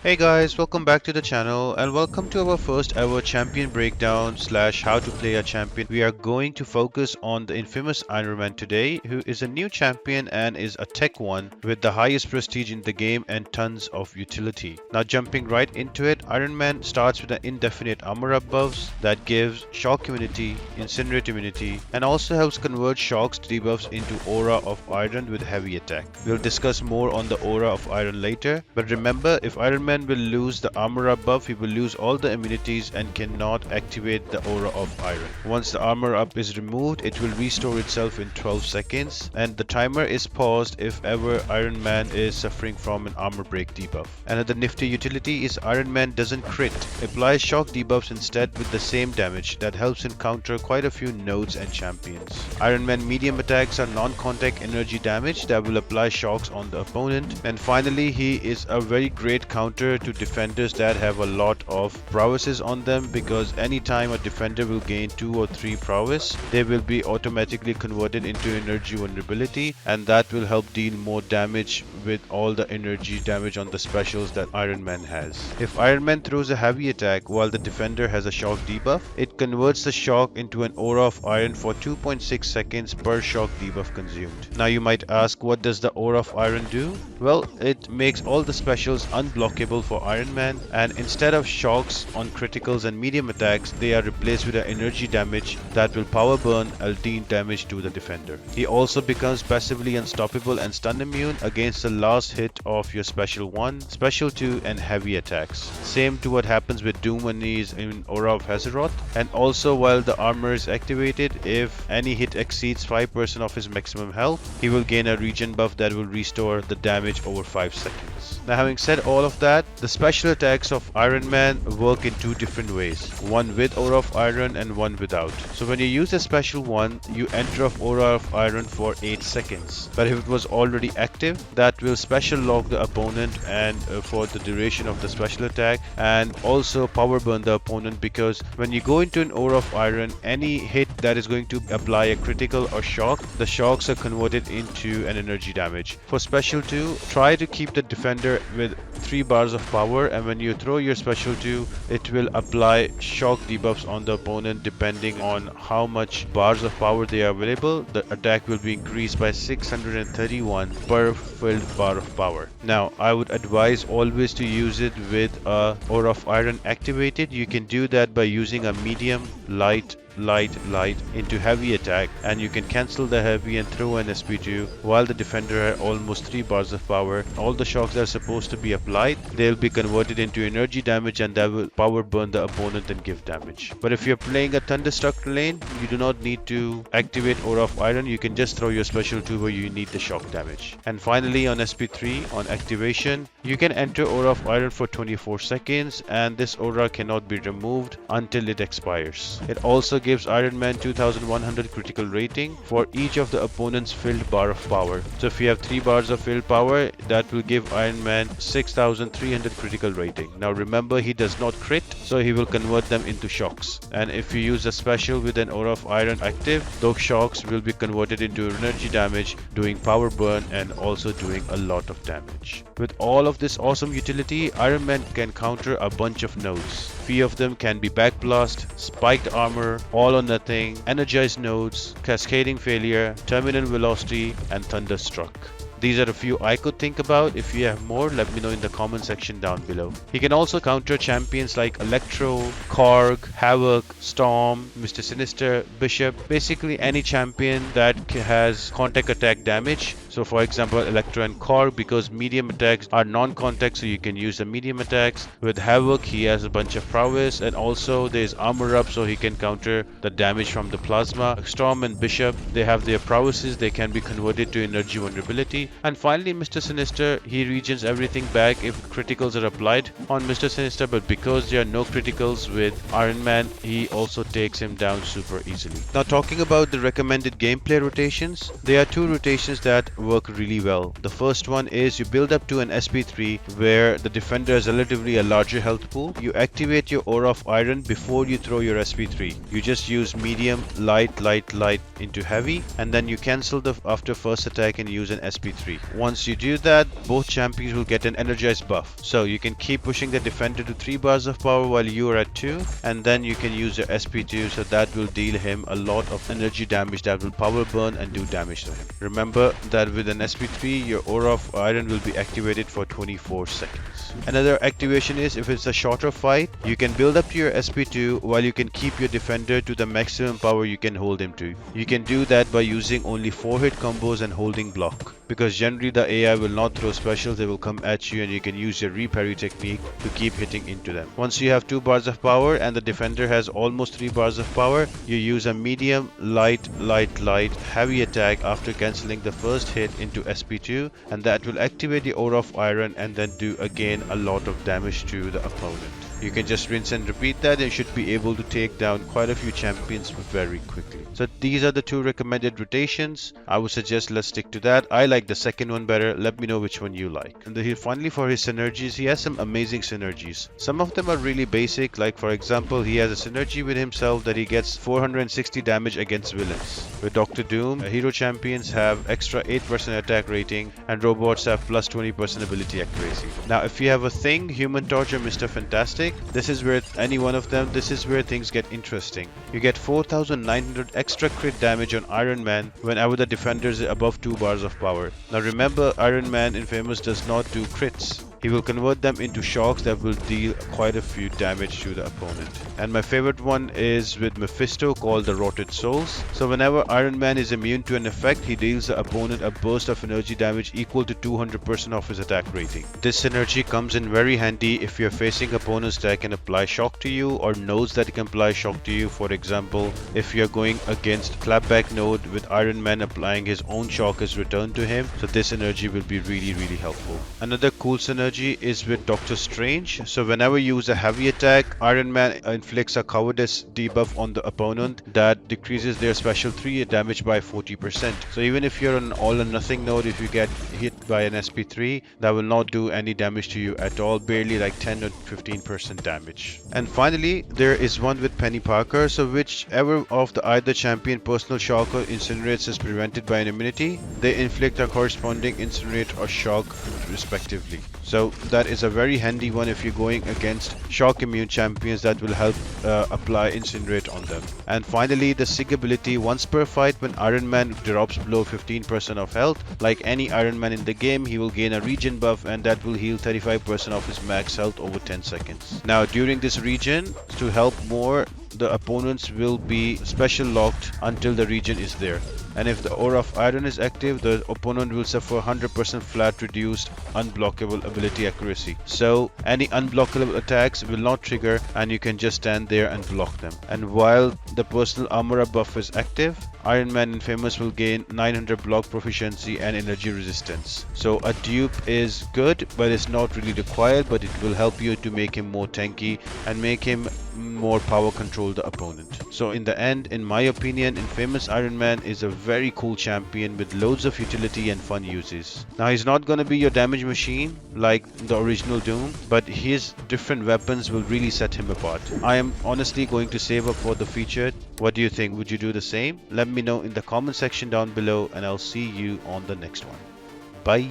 Hey guys, welcome back to the channel and welcome to our first ever champion breakdown slash how to play a champion. We are going to focus on the infamous Ironman today, who is a new champion and is a tech one with the highest prestige in the game and tons of utility. Now jumping right into it, Ironman starts with an indefinite armor up buffs that gives shock immunity, incinerate immunity, and also helps convert shocks to debuffs into aura of iron with heavy attack. We'll discuss more on the aura of iron later, but remember, if Ironman will lose the armor up buff, he will lose all the immunities and cannot activate the aura of iron. Once the armor up is removed, it will restore itself in 12 seconds and the timer is paused if ever Iron Man is suffering from an armor break debuff. Another nifty utility is Iron Man doesn't crit, applies shock debuffs instead with the same damage that helps him counter quite a few nodes and champions. Iron Man medium attacks are non-contact energy damage that will apply shocks on the opponent, and finally he is a very great counter to defenders that have a lot of prowesses on them, because anytime a defender will gain 2 or 3 prowess, they will be automatically converted into energy vulnerability, and that will help deal more damage with all the energy damage on the specials that Iron Man has. If Iron Man throws a heavy attack while the defender has a shock debuff, it converts the shock into an aura of iron for 2.6 seconds per shock debuff consumed. Now you might ask, what does the aura of iron do? Well, it makes all the specials unblockable for Iron Man, and instead of shocks on criticals and medium attacks, they are replaced with an energy damage that will power burn and deal damage to the defender. He also becomes passively unstoppable and stun immune against the last hit of your special 1, special 2 and heavy attacks. Same to what happens with Doom when he is in Aura of Hazaroth, and also while the armor is activated, if any hit exceeds 5% of his maximum health, he will gain a regen buff that will restore the damage over 5 seconds. Now having said all of that, the special attacks of Iron Man work in 2 different ways, one with Aura of Iron and one without. So when you use a special one, you enter of Aura of Iron for 8 seconds, but if it was already active, that will special lock the opponent and for the duration of the special attack, and also power burn the opponent, because when you go into an Aura of Iron, any hit that is going to apply a critical or shock, the shocks are converted into an energy damage. For special 2, try to keep the defender with 3 bars of power, and when you throw your special 2, it will apply shock debuffs on the opponent depending on how much bars of power they are available. The attack will be increased by 631 per filled bar of power. Now I would advise always to use it with a Aura of Iron activated. You can do that by using a medium, light into heavy attack, and you can cancel the heavy and throw an SP2 while the defender had almost 3 bars of power. All the shocks that are supposed to be applied, they'll be converted into energy damage, and that will power burn the opponent and give damage. But if you're playing a Thunderstruck lane, you do not need to activate Aura of Iron, you can just throw your special 2 where you need the shock damage. And finally on SP3, on activation, you can enter Aura of Iron for 24 seconds, and this aura cannot be removed until it expires. It also gives Iron Man 2100 critical rating for each of the opponent's filled bar of power. So if you have 3 bars of filled power, that will give Iron Man 6300 critical rating. Now remember, he does not crit, so he will convert them into shocks, and if you use a special with an Aura of Iron active, those shocks will be converted into energy damage, doing power burn and also doing a lot of damage. With all of this awesome utility, Iron Man can counter a bunch of nodes. Few of them can be Backblast, Spiked Armor, All or Nothing, Energized Nodes, Cascading Failure, Terminal Velocity, and Thunderstruck. These are a few I could think about. If you have more, let me know in the comment section down below. He can also counter champions like Electro, Korg, Havoc, Storm, Mr. Sinister, Bishop, basically any champion that has contact attack damage. So for example, Electro and Korg, because medium attacks are non-contact, so you can use the medium attacks. With Havoc, he has a bunch of prowess, and also there's armor up, so he can counter the damage from the plasma. Storm and Bishop, they have their prowesses, they can be converted to energy vulnerability. And finally Mr. Sinister, he regens everything back if criticals are applied on Mr. Sinister, but because there are no criticals with Iron Man, he also takes him down super easily. Now talking about the recommended gameplay rotations, there are 2 rotations that work really well. The first one is you build up to an SP3 where the defender has relatively a larger health pool. You activate your Aura of Iron before you throw your SP3. You just use medium, light, light, light into heavy, and then you cancel the after first attack and use an SP3. Once you do that, both champions will get an energized buff. So you can keep pushing the defender to 3 bars of power while you are at 2, and then you can use your SP2, so that will deal him a lot of energy damage that will power burn and do damage to him. Remember that with an SP3, your Aura of Iron will be activated for 24 seconds. Another activation is if it's a shorter fight, you can build up to your SP2 while you can keep your defender to the maximum power you can hold him to. You can do that by using only 4 hit combos and holding block, because generally the AI will not throw specials, they will come at you and you can use your reparry technique to keep hitting into them. Once you have 2 bars of power and the defender has almost 3 bars of power, you use a medium, light, light, light, heavy attack after cancelling the first hit into SP2, and that will activate the Aura of Iron and then do again a lot of damage to the opponent. You can just rinse and repeat that and should be able to take down quite a few champions very quickly. So these are the 2 recommended rotations. I would suggest let's stick to that. I like the second one better. Let me know which one you like. And finally, for his synergies, he has some amazing synergies. Some of them are really basic, like for example, he has a synergy with himself that he gets 460 damage against villains. With Dr. Doom, hero champions have extra 8% attack rating and robots have plus 20% ability accuracy. Now if you have a Thing, Human Torch or Mr. Fantastic, this is where any one of them, this is where things get interesting. You get 4900 extra crit damage on Ironman whenever the defender is above 2 bars of power. Now remember, Ironman Infamous does not do crits. He will convert them into shocks that will deal quite a few damage to the opponent. And my favorite one is with Mephisto, called the Rotted Souls. So whenever Iron Man is immune to an effect, he deals the opponent a burst of energy damage equal to 200% of his attack rating. This synergy comes in very handy if you're facing opponents that can apply shock to you, or nodes that can apply shock to you. For example, if you're going against Clapback node with Iron Man applying his own shock as return to him, so this synergy will be really helpful. Another cool synergy is with Doctor Strange. So whenever you use a heavy attack, Iron Man inflicts a cowardice debuff on the opponent that decreases their special 3 damage by 40%. So even if you're on an all or nothing node, if you get hit by an SP3, that will not do any damage to you at all, barely like 10 or 15% damage. And finally, there is one with Penny Parker. So whichever of the either champion personal shock or incinerates is prevented by an immunity, they inflict a corresponding incinerate or shock respectively. So that is a very handy one if you're going against shock immune champions, that will help apply incinerate on them. And finally, the Sig ability. Once per fight, when Iron Man drops below 15% of health, like any Iron Man in the game, he will gain a regen buff and that will heal 35% of his max health over 10 seconds. Now during this regen, to help more, the opponents will be special locked until the regen is there. And if the Aura of Iron is active, the opponent will suffer 100% flat reduced unblockable ability accuracy. So any unblockable attacks will not trigger and you can just stand there and block them. And while the personal armor buff is active, Iron Man Infamous will gain 900 block proficiency and energy resistance. So a dupe is good, but it's not really required, but it will help you to make him more tanky and make him more power control the opponent. So in the end, in my opinion, Infamous Iron Man is a very cool champion with loads of utility and fun uses. Now he's not gonna be your damage machine like the original Doom, but his different weapons will really set him apart. I am honestly going to save up for the featured. What do you think? Would you do the same? Let me know in the comment section down below and I'll see you on the next one. Bye.